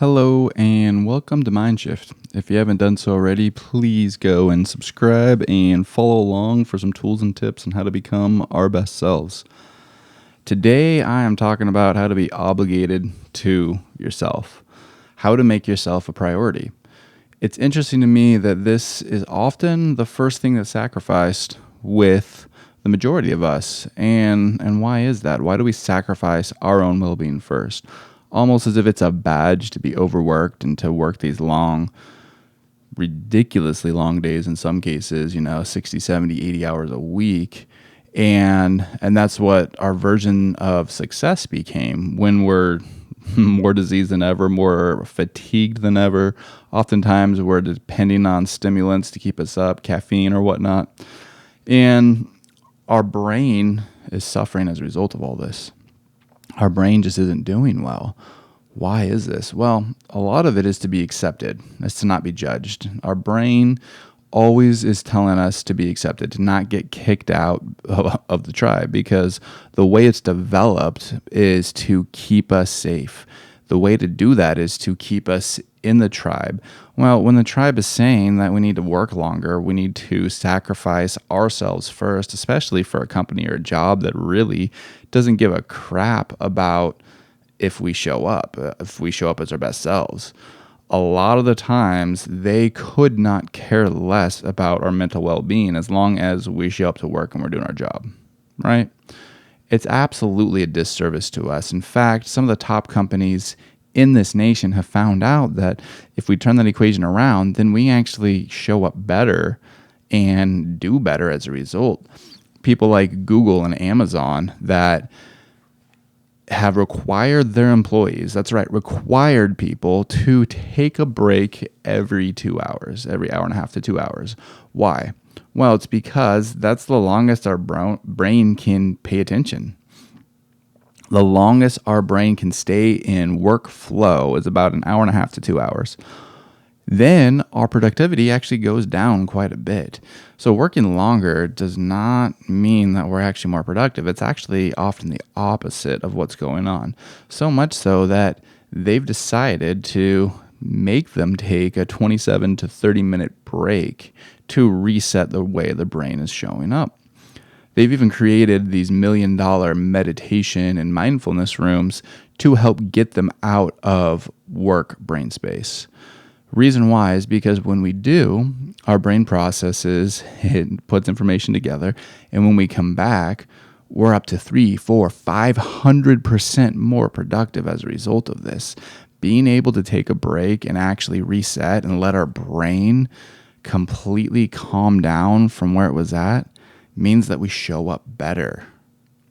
Hello and welcome to Mindshift. If you haven't done so already, please go and subscribe and follow along for some tools and tips on how to become our best selves. Today, I am talking about how to be obligated to yourself, how to make yourself a priority. It's interesting to me that this is often the first thing that's sacrificed with the majority of us. And why is that? Why do we sacrifice our own well-being first? Almost as if it's a badge to be overworked and to work these long, ridiculously long days in some cases, 60, 70, 80 hours a week. And that's what our version of success became when we're more diseased than ever, more fatigued than ever. Oftentimes we're depending on stimulants to keep us up, caffeine or whatnot. And our brain is suffering as a result of all this. Our brain just isn't doing well. Why is this? Well, a lot of it is to be accepted. It's to not be judged. Our brain always is telling us to be accepted, to not get kicked out of the tribe, because the way it's developed is to keep us safe. The way to do that is to keep us in the tribe. Well, when the tribe is saying that we need to work longer, we need to sacrifice ourselves first, especially for a company or a job that really doesn't give a crap about if we show up as our best selves. A lot of the times, they could not care less about our mental well-being as long as we show up to work and we're doing our job, right? It's absolutely a disservice to us. In fact, some of the top companies in this nation have found out that if we turn that equation around, then we actually show up better and do better as a result. People like Google and Amazon that have required their employees, that's right, required people to take a break every 2 hours, every hour and a half to 2 hours. Why? Well, it's because that's the longest our brain can pay attention. The longest our brain can stay in workflow is about an hour and a half to 2 hours. Then our productivity actually goes down quite a bit. So working longer does not mean that we're actually more productive. It's actually often the opposite of what's going on. So much so that they've decided to make them take a 27 to 30 minute break to reset the way the brain is showing up. They've even created these $1 million meditation and mindfulness rooms to help get them out of work brain space. Reason why is because when we do, our brain processes, it puts information together, and when we come back, we're up to 300, 400, 500% more productive as a result of this. Being able to take a break and actually reset and let our brain completely calm down from where it was at means that we show up better.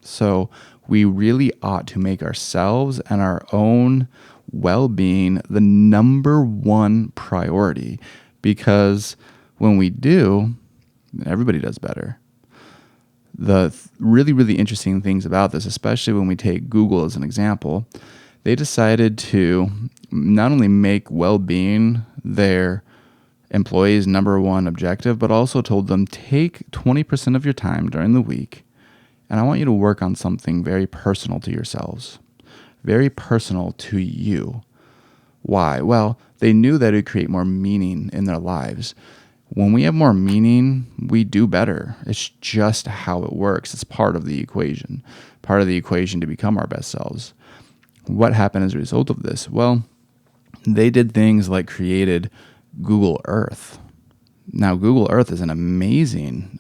So we really ought to make ourselves and our own well-being the number one priority, because when we do, everybody does better. The really, really interesting things about this, especially when we take Google as an example, they decided to not only make well-being their employees' number one objective, but also told them, take 20% of your time during the week, and I want you to work on something very personal to yourselves. Very personal to you. Why? Well, they knew that it would create more meaning in their lives. When we have more meaning, we do better. It's just how it works. It's part of the equation to become our best selves. What happened as a result of this? Well, they did things like created Google Earth. Now, Google Earth is an amazing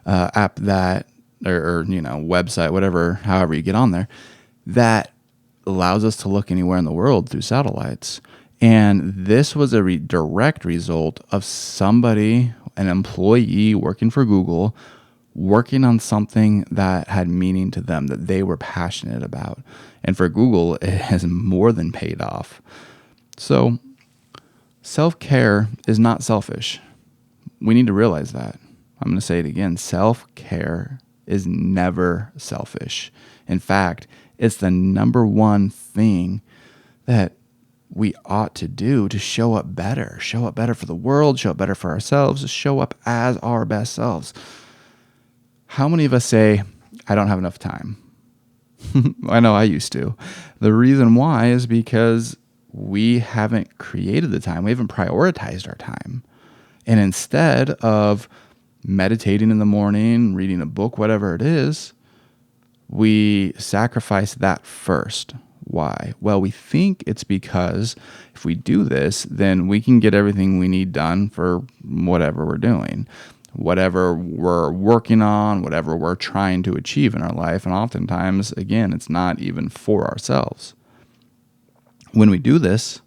app that, or website, whatever, however you get on there, that allows us to look anywhere in the world through satellites. And this was a direct result of somebody, an employee working for Google, working on something that had meaning to them, that they were passionate about. And for Google, it has more than paid off. So self-care is not selfish. We need to realize that. I'm going to say it again. Self-care is never selfish. In fact, it's the number one thing that we ought to do to show up better for the world, show up better for ourselves, show up as our best selves. How many of us say, I don't have enough time? I know I used to. The reason why is because we haven't created the time. We haven't prioritized our time. And instead of meditating in the morning, reading a book, whatever it is, we sacrifice that first. Why? Well, we think it's because if we do this, then we can get everything we need done for whatever we're doing, whatever we're working on, whatever we're trying to achieve in our life. And oftentimes, again, it's not even for ourselves. When we do this,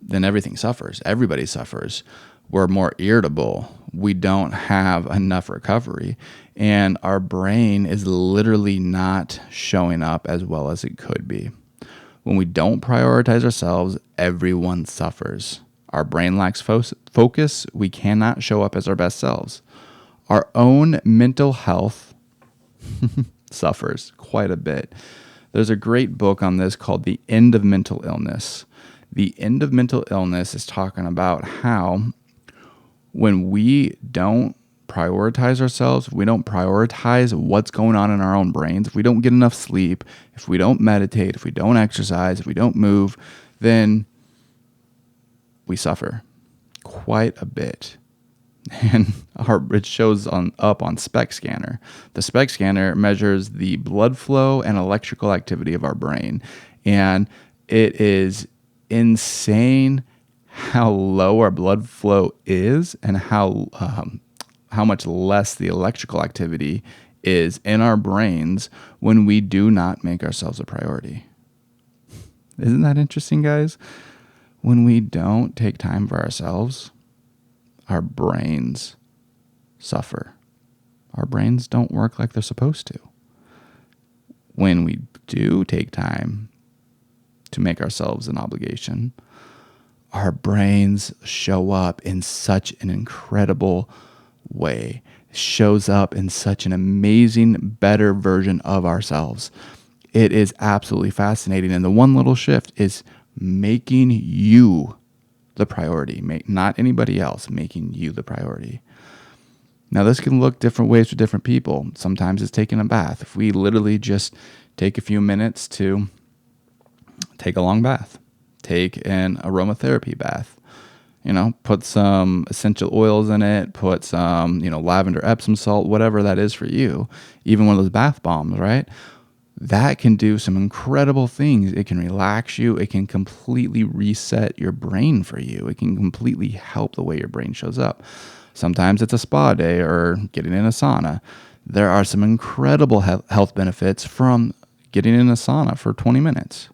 then everything suffers. Everybody suffers. We're more irritable. We don't have enough recovery. And our brain is literally not showing up as well as it could be. When we don't prioritize ourselves, everyone suffers. Our brain lacks focus. We cannot show up as our best selves. Our own mental health suffers quite a bit. There's a great book on this called The End of Mental Illness. The End of Mental Illness is talking about how when we don't prioritize ourselves, if we don't prioritize what's going on in our own brains, if we don't get enough sleep, if we don't meditate, if we don't exercise, if we don't move, then we suffer quite a bit. And it shows up on SPECT scanner. The SPECT scanner measures the blood flow and electrical activity of our brain. And it is insane how low our blood flow is and how much less the electrical activity is in our brains when we do not make ourselves a priority. Isn't that interesting, guys? When we don't take time for ourselves, our brains suffer. Our brains don't work like they're supposed to. When we do take time to make ourselves an obligation, our brains show up in such an incredible way. It shows up in such an amazing, better version of ourselves. It is absolutely fascinating. And the one little shift is making you the priority, not anybody else, making you the priority. Now, this can look different ways for different people. Sometimes it's taking a bath. If we literally just take a few minutes to take a long bath, take an aromatherapy bath, put some essential oils in it, put some, lavender Epsom salt, whatever that is for you, even one of those bath bombs, right? That can do some incredible things. It can relax you. It can completely reset your brain for you. It can completely help the way your brain shows up. Sometimes it's a spa day or getting in a sauna. There are some incredible health benefits from getting in a sauna for 20 minutes.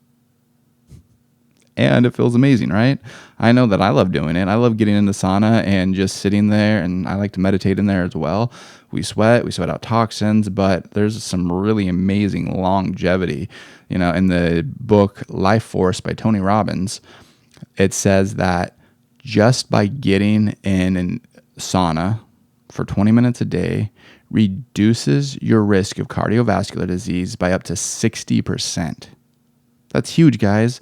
And it feels amazing, right? I know that I love doing it. I love getting in the sauna and just sitting there, and I like to meditate in there as well. We sweat out toxins, but there's some really amazing longevity. In the book Life Force by Tony Robbins, it says that just by getting in a sauna for 20 minutes a day reduces your risk of cardiovascular disease by up to 60%. That's huge, guys.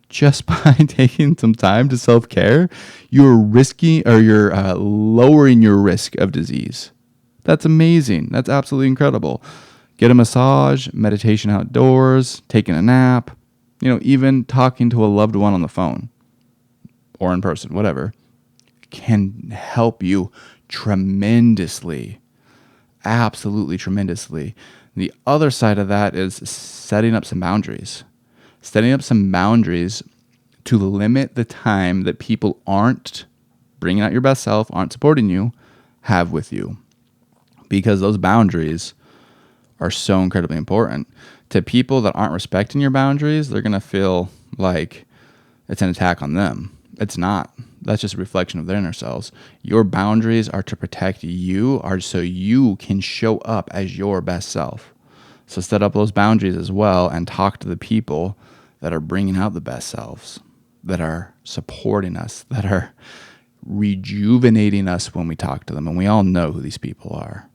Just by taking some time to self-care, you're lowering your risk of disease. That's amazing. That's absolutely incredible. Get a massage, meditation outdoors, taking a nap, even talking to a loved one on the phone or in person, whatever, can help you tremendously. Absolutely tremendously. The other side of that is setting up some boundaries. Setting up some boundaries to limit the time that people aren't bringing out your best self, aren't supporting you, have with you. Because those boundaries are so incredibly important. To people that aren't respecting your boundaries, they're going to feel like it's an attack on them. It's not. That's just a reflection of their inner selves. Your boundaries are to protect you, are so you can show up as your best self. So set up those boundaries as well and talk to the people that are bringing out the best selves, that are supporting us, that are rejuvenating us when we talk to them. And we all know who these people are.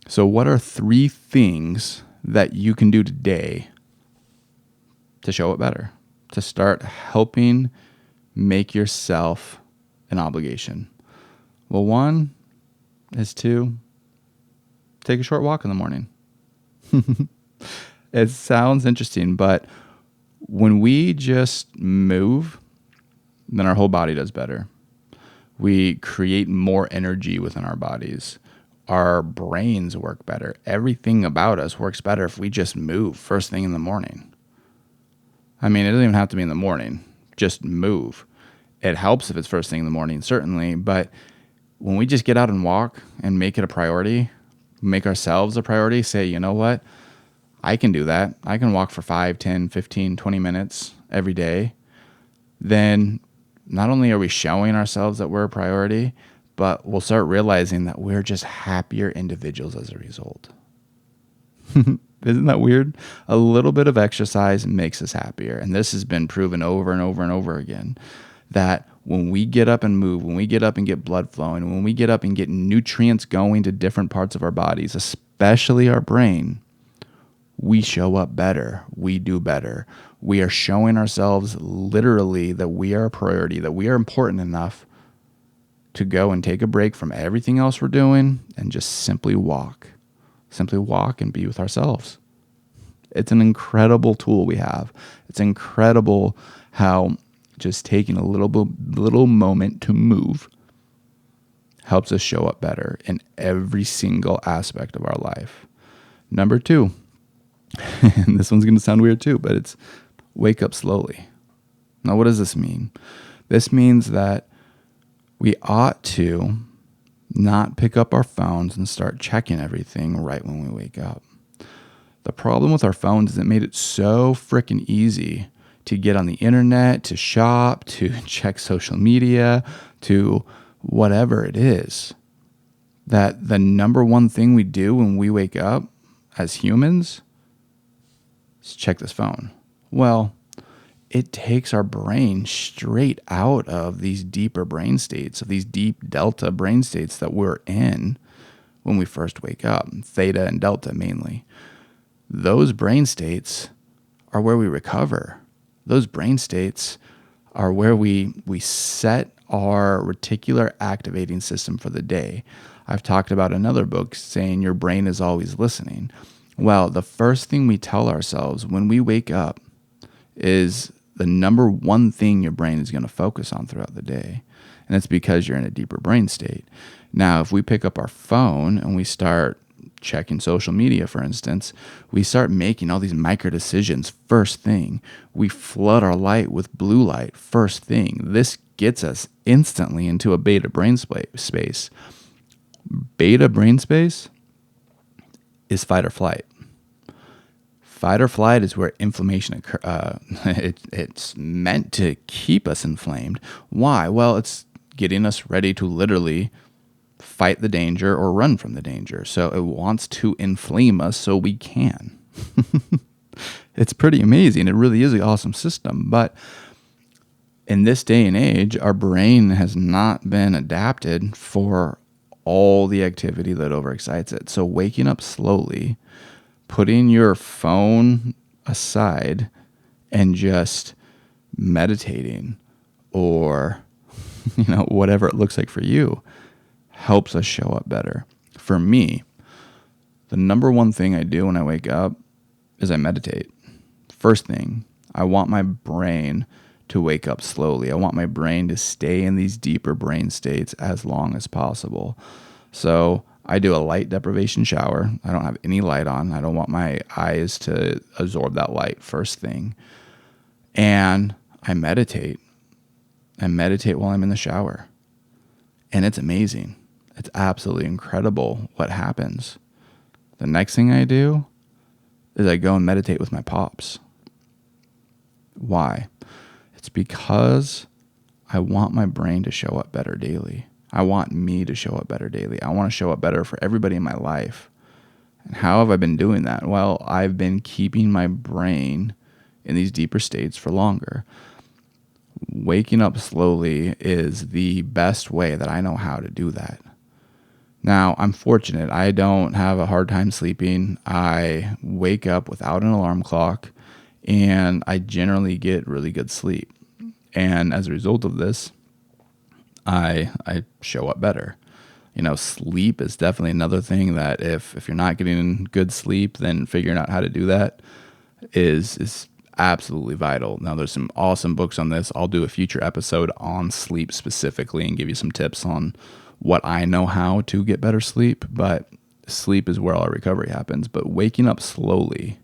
So what are 3 things that you can do today to show it better, to start helping make yourself an obligation? Well, one is to take a short walk in the morning. It sounds interesting, but When we just move, then our whole body does better. We create more energy within our bodies. Our brains work better. Everything about us works better if we just move first thing in the morning. I mean, it doesn't even have to be in the morning. Just move. It helps if it's first thing in the morning, certainly. But when we just get out and walk and make it a priority, make ourselves a priority, say, you know what? I can do that. I can walk for 5, 10, 15, 20 minutes every day. Then not only are we showing ourselves that we're a priority, but we'll start realizing that we're just happier individuals as a result. Isn't that weird? A little bit of exercise makes us happier. And this has been proven over and over and over again, that when we get up and move, when we get up and get blood flowing, when we get up and get nutrients going to different parts of our bodies, especially our brain, we show up better. We do better. We are showing ourselves literally that we are a priority, that we are important enough to go and take a break from everything else we're doing and just simply walk. Simply walk and be with ourselves. It's an incredible tool we have. It's incredible how just taking a little moment to move helps us show up better in every single aspect of our life. Number 2, and this one's going to sound weird too, but it's wake up slowly. Now, what does this mean? This means that we ought to not pick up our phones and start checking everything right when we wake up. The problem with our phones is it made it so freaking easy to get on the internet, to shop, to check social media, to whatever it is, that the number one thing we do when we wake up as humans is check this phone. Well, it takes our brain straight out of these deeper brain states, of these deep delta brain states that we're in when we first wake up, theta and delta mainly. Those brain states are where we recover. Those brain states are where we set our reticular activating system for the day. I've talked about another book saying your brain is always listening. Well, the first thing we tell ourselves when we wake up is the number one thing your brain is going to focus on throughout the day. And it's because you're in a deeper brain state. Now, if we pick up our phone and we start checking social media, for instance, we start making all these micro decisions first thing. We flood our light with blue light first thing. This gets us instantly into a beta brain space. Beta brain space is fight or flight. Fight or flight is where inflammation occurs. It's meant to keep us inflamed. Why? Well, it's getting us ready to literally fight the danger or run from the danger. So it wants to inflame us so we can. It's pretty amazing. It really is an awesome system. But in this day and age, our brain has not been adapted for all the activity that overexcites it. So waking up slowly, putting your phone aside and just meditating or, whatever it looks like for you, helps us show up better. For me, the number one thing I do when I wake up is I meditate. First thing, I want my brain to wake up slowly. I want my brain to stay in these deeper brain states as long as possible. So I do a light deprivation shower. I don't have any light on. I don't want my eyes to absorb that light first thing. And I meditate. I meditate while I'm in the shower. And it's amazing. It's absolutely incredible what happens. The next thing I do is I go and meditate with my pops. Why? It's because I want my brain to show up better daily. I want me to show up better daily. I want to show up better for everybody in my life. And how have I been doing that? Well, I've been keeping my brain in these deeper states for longer. Waking up slowly is the best way that I know how to do that. Now, I'm fortunate. I don't have a hard time sleeping. I wake up without an alarm clock, and I generally get really good sleep. And as a result of this, I show up better. Sleep is definitely another thing that if you're not getting good sleep, then figuring out how to do that is absolutely vital. Now, there's some awesome books on this. I'll do a future episode on sleep specifically and give you some tips on what I know how to get better sleep. But sleep is where all our recovery happens. But waking up slowly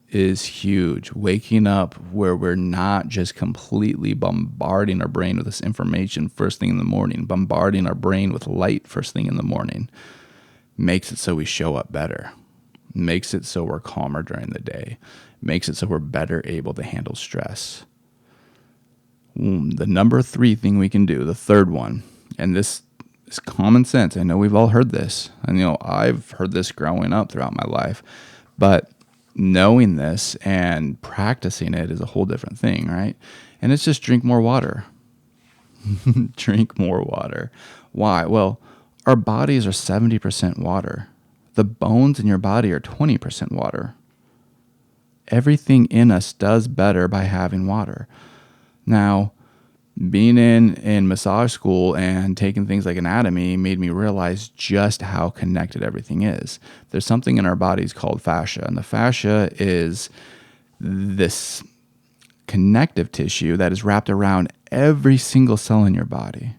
is huge. Waking up where we're not just completely bombarding our brain with this information first thing in the morning, bombarding our brain with light first thing in the morning, makes it so we show up better, makes it so we're calmer during the day, makes it so we're better able to handle stress. The number 3 thing we can do, the third one, and this is common sense. I know we've all heard this, and I've heard this growing up throughout my life, but knowing this and practicing it is a whole different thing, right? And it's just drink more water. Drink more water. Why? Well, our bodies are 70% water. The bones in your body are 20% water. Everything in us does better by having water. Now, being in massage school and taking things like anatomy made me realize just how connected everything is. There's something in our bodies called fascia, and the fascia is this connective tissue that is wrapped around every single cell in your body.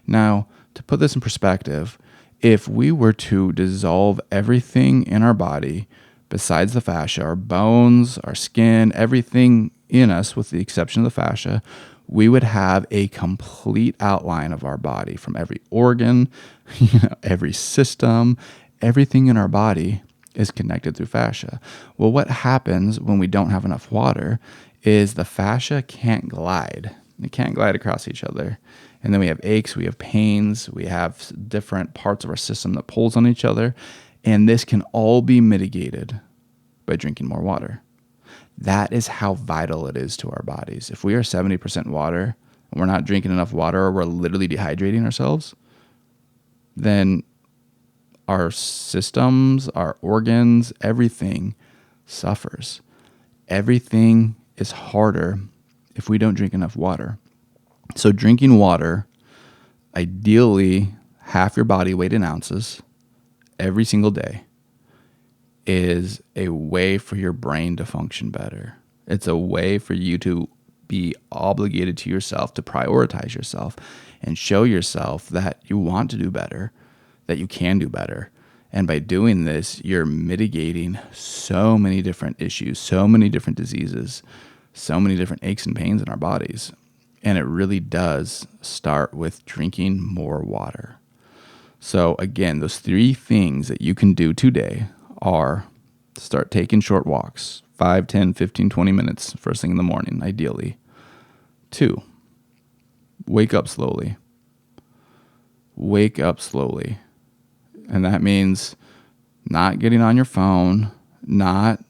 Now, to put this in perspective, if we were to dissolve everything in our body besides the fascia, our bones, our skin, everything in us with the exception of the fascia, we would have a complete outline of our body from every organ, every system, everything in our body is connected through fascia. Well, what happens when we don't have enough water is the fascia can't glide. It can't glide across each other. And then we have aches, we have pains, we have different parts of our system that pulls on each other. And this can all be mitigated by drinking more water. That is how vital it is to our bodies. If we are 70% water and we're not drinking enough water or we're literally dehydrating ourselves, then our systems, our organs, everything suffers. Everything is harder if we don't drink enough water. So drinking water, ideally half your body weight in ounces every single day, is a way for your brain to function better. It's a way for you to be obligated to yourself, to prioritize yourself and show yourself that you want to do better, that you can do better. And by doing this, you're mitigating so many different issues, so many different diseases, so many different aches and pains in our bodies. And it really does start with drinking more water. So again, those 3 things that you can do today are start taking short walks, 5, 10, 15, 20 minutes first thing in the morning, ideally. 2, wake up slowly. Wake up slowly. And that means not getting on your phone, not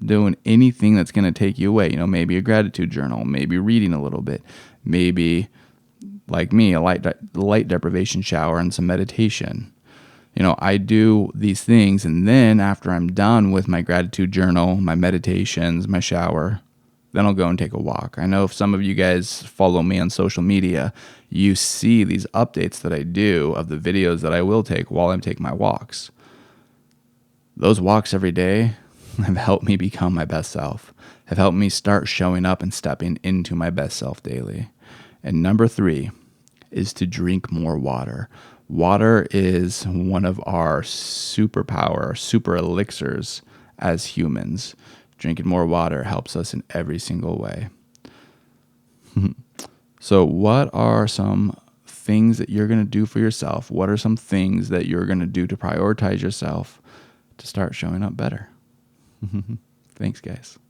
doing anything that's going to take you away. Maybe a gratitude journal, maybe reading a little bit, maybe, like me, a light deprivation shower and some meditation. I do these things, and then after I'm done with my gratitude journal, my meditations, my shower, then I'll go and take a walk. I know if some of you guys follow me on social media, you see these updates that I do of the videos that I will take while I'm taking my walks. Those walks every day have helped me become my best self, have helped me start showing up and stepping into my best self daily. And number 3 is to drink more water. Water is one of our superpower, our super elixirs as humans. Drinking more water helps us in every single way. So what are some things that you're going to do for yourself? What are some things that you're going to do to prioritize yourself to start showing up better? Thanks, guys.